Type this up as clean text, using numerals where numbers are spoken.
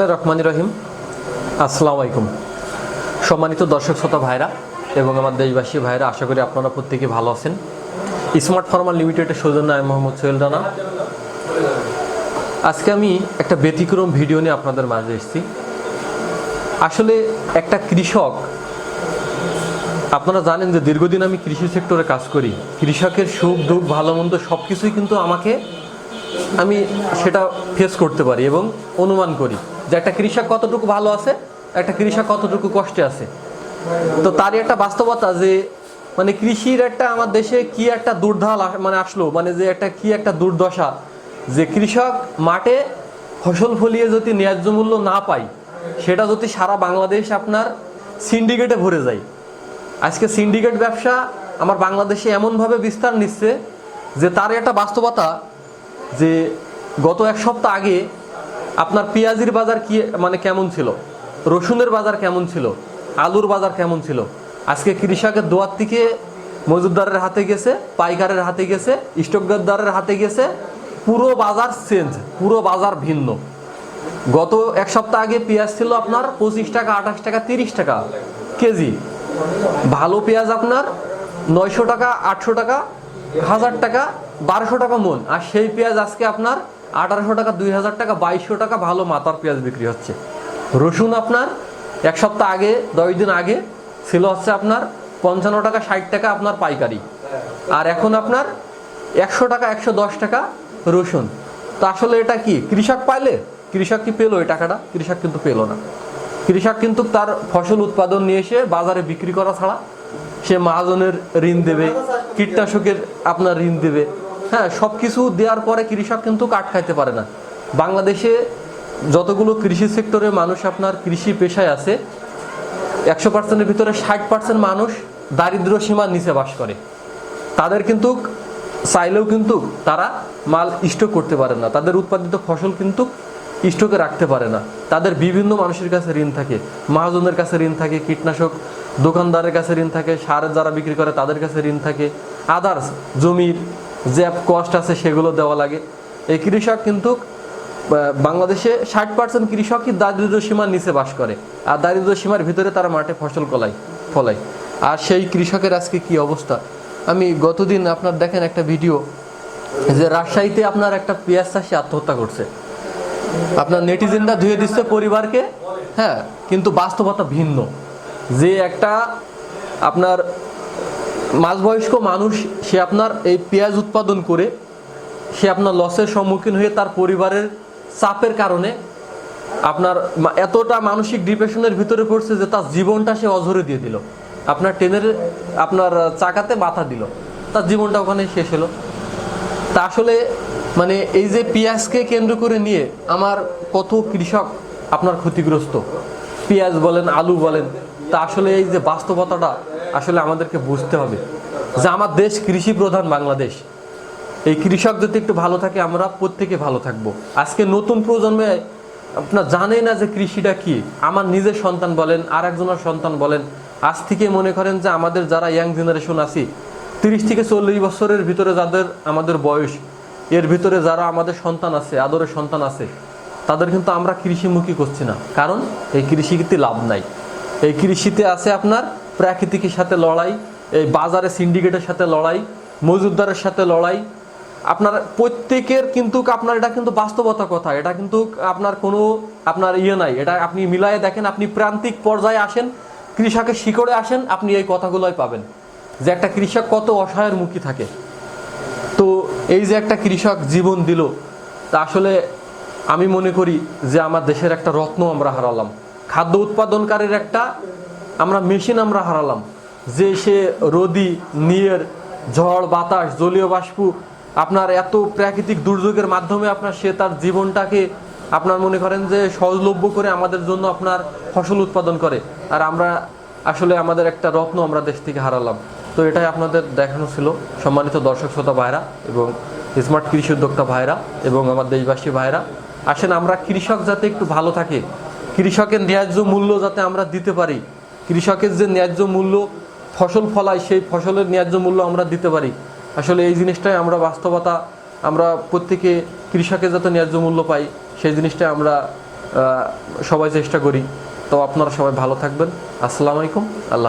রহমান রহিম। আসসালামু আলাইকুম। সম্মানিত দর্শক শ্রোতা ভাইরা এবং আমার দেশবাসী ভাইরা, আশা করি আপনারা প্রত্যেকে ভালো আছেন। স্মার্ট ফার্মার লিমিটেডের সৌজন্য আমি মোহাম্মদ সোহেল রানা। আজকে আমি একটা ব্যতিক্রম ভিডিও নিয়ে আপনাদের মাঝে এসেছি। আসলে একটা কৃষক, আপনারা জানেন যে দীর্ঘদিন আমি কৃষি সেক্টরে কাজ করি। কৃষকের সুখ দুঃখ ভালো মন্দ সব কিছুই কিন্তু আমি সেটা ফেস করতে পারি এবং অনুমান করি যে একটা কৃষক কতটুকু ভালো আছে, একটা কৃষক কতটুকু কষ্টে আছে। তো তারই একটা বাস্তবতা যে কৃষির একটা আমার দেশে কি একটা দুর্ঢাল আসলো, যে একটা দুর্দশা, যে কৃষক মাঠে ফসল ফলিয়ে যদি ন্যায্য মূল্য না পায়, সেটা যদি সারা বাংলাদেশ আপনার সিন্ডিকেটে ভরে যায়। আজকে সিন্ডিকেট ব্যবসা আমার বাংলাদেশে এমনভাবে বিস্তার নিচ্ছে যে তার একটা বাস্তবতা যে গত এক সপ্তাহ আগে আপনার পেঁয়াজের বাজার কি কেমন ছিল, রসুনের বাজার কেমন ছিল, আলুর বাজার কেমন ছিল। আজকে কৃষকের দোয়ার থেকে মজুদদারের হাতে গেছে, পাইকারের হাতে গেছে, স্টকদারের হাতে গেছে। পুরো বাজার চেঞ্জ, পুরো বাজার ভিন্ন। গত এক সপ্তাহ আগে পেঁয়াজ ছিল আপনার 25 টাকা, 28 টাকা, 30 টাকা কেজি। ভালো পেঁয়াজ আপনার 900 টাকা, 800 টাকা, 1000 টাকা, 1200 টাকা মন। আর সেই পেঁয়াজ আজকে আপনার 1800 টাকা, 2000 টাকা, 2200 টাকা ভালো মাথার পেঁয়াজ বিক্রি হচ্ছে। রসুন আপনার এক সপ্তাহ আগে, 10 দিন আগে ছিল হচ্ছে আপনার 55 টাকা, 60 টাকা আপনার পাইকারি। আর এখন আপনার 100 টাকা, 110 টাকা রসুন। তো আসলে এটা কি কৃষক পাইলে? কৃষক কি পেলো এই টাকাটা? কৃষক কিন্তু পেলো না। কৃষক কিন্তু তার ফসল উৎপাদন নিয়ে এসে বাজারে বিক্রি করা ছাড়া সে মহাজনের ঋণ দেবে, কীটনাশকের আপনার ঋণ দেবে, হ্যাঁ, সব কিছু দেওয়ার পরে কৃষক কিন্তু কাট খাইতে পারে না। বাংলাদেশে যতগুলো কৃষি সেক্টরে মানুষ আপনার কৃষি পেশায় আছে, 100%-এর ভিতরে 60% মানুষ দারিদ্র সীমার নিচে বাস করে। তাদের কিন্তু চাইলেও কিন্তু তারা মাল স্টক করতে পারে না, তাদের উৎপাদিত ফসল কিন্তু স্টকে রাখতে পারে না। তাদের বিভিন্ন মানুষের কাছে ঋণ থাকে, মহাজনের কাছে ঋণ থাকে, কীটনাশক দোকানদারের কাছে ঋণ থাকে, সার যারা বিক্রি করে তাদের কাছে ঋণ থাকে, আদার্স জমির যে কস্ট আছে সেগুলো দেওয়া লাগে। এই কৃষক কিন্তু বাংলাদেশে 60% কৃষকই দারিদ্র সীমার নিচে বাস করে, আর দারিদ্র সীমার ভিতরে তারা মাঠে ফসল ফলায়। আর সেই কৃষকের আজকে কি অবস্থা, আমি গতদিন আপনার দেখেন একটা ভিডিও যে রাজশাহীতে আপনার একটা পেঁয়াজ চাষি আত্মহত্যা করছে। আপনার নেটিজেনরা ধুয়ে দিচ্ছে পরিবারকে, হ্যাঁ, কিন্তু বাস্তবতা ভিন্ন। যে একটা আপনার মাঝবয়স্ক মানুষ, সে আপনার এই পেঁয়াজ উৎপাদন করে সে আপনার লসের সম্মুখীন হয়ে তার পরিবারের চাপের কারণে আপনার এতটা মানসিক ডিপ্রেশনের ভিতরে পড়ছে যে তার জীবনটা সে অঝরে দিয়ে দিল। আপনার ট্রেনের আপনার চাকাতে মাথা দিল, তার জীবনটা ওখানে শেষ হলো। তা আসলে এই যে পেঁয়াজকে কেন্দ্র করে নিয়ে আমার কত কৃষক আপনার ক্ষতিগ্রস্ত, পেঁয়াজ বলেন, আলু বলেন। তা আসলে এই যে বাস্তবতাটা আসলে আমাদেরকে বুঝতে হবে যে আমার দেশ কৃষি প্রধান বাংলাদেশ। এই কৃষক যদি একটু ভালো থাকে, আমরা প্রত্যেকে ভালো থাকবো। আজকে নতুন প্রজন্মে আপনার জানেই না যে কৃষিটা কি। আমার নিজের সন্তান বলেন, আর একজনের সন্তান বলেন, আজ থেকে মনে করেন যে আমাদের যারা ইয়াং জেনারেশন আছি, 30 থেকে 40 বছরের ভিতরে যাদের আমাদের বয়স, এর ভিতরে যারা আমাদের সন্তান আছে, আদরের সন্তান আছে, তাদের কিন্তু আমরা কৃষিমুখী করছি না। কারণ এই কৃষিতে লাভ নাই। এই কৃষিতে আছে আপনার প্রাকৃতিকের সাথে লড়াই, এই বাজারে সিন্ডিকেটের সাথে লড়াই, মজুদদারের সাথে লড়াই। আপনার প্রত্যেকের কিন্তু আপনার এটা কিন্তু বাস্তবতা কথা, এটা কিন্তু আপনার কোনো আপনার নাই। এটা আপনি মিলায়ে দেখেন, আপনি প্রান্তিক পর্যায়ে আসেন, কৃষকের শিকড়ে আসেন, আপনি এই কথাগুলোই পাবেন যে একটা কৃষক কত অসহায়ের মুখী থাকে। তো এই যে একটা কৃষক জীবন দিল, তা আসলে আমি মনে করি যে আমার দেশের একটা রত্ন আমরা হারালাম। খাদ্য উৎপাদনকারীর একটা আমরা মেশিন আমরা হারালাম, যে সে রোদি, নিয়ের, ঝড়, বাতাস, জলীয় বাষ্প, আপনার এত প্রাকৃতিক দুর্যোগের মাধ্যমে আপনার সে তার জীবনটাকে আপনার মনে করেন যে সহজলভ্য করে আমাদের জন্য আপনার ফসল উৎপাদন করে। আর আমরা আসলে আমাদের একটা রত্ন আমরা দেশ থেকে হারালাম। তো এটাই আপনাদের দেখানো ছিল, সম্মানিত দর্শক শ্রোতা ভাইরা এবং স্মার্ট কৃষি উদ্যোক্তা ভাইরা এবং আমার দেশবাসী ভাইরা। আসেন আমরা কৃষক যাতে একটু ভালো থাকে, কৃষকের ন্যায্য মূল্য যাতে আমরা দিতে পারি, কৃষকের যে ন্যায্য মূল্য ফসল ফলায় সেই ফসলের ন্যায্য মূল্য আমরা দিতে পারি। আসলে এই জিনিসটাই আমরা বাস্তবতা, আমরা প্রত্যেকে কৃষকের যাতে ন্যায্য মূল্য পাই সেই জিনিসটাই আমরা সবাই চেষ্টা করি। তো আপনারা সবাই ভালো থাকবেন। আসসালামু আলাইকুম। আল্লাহ হাফেজ।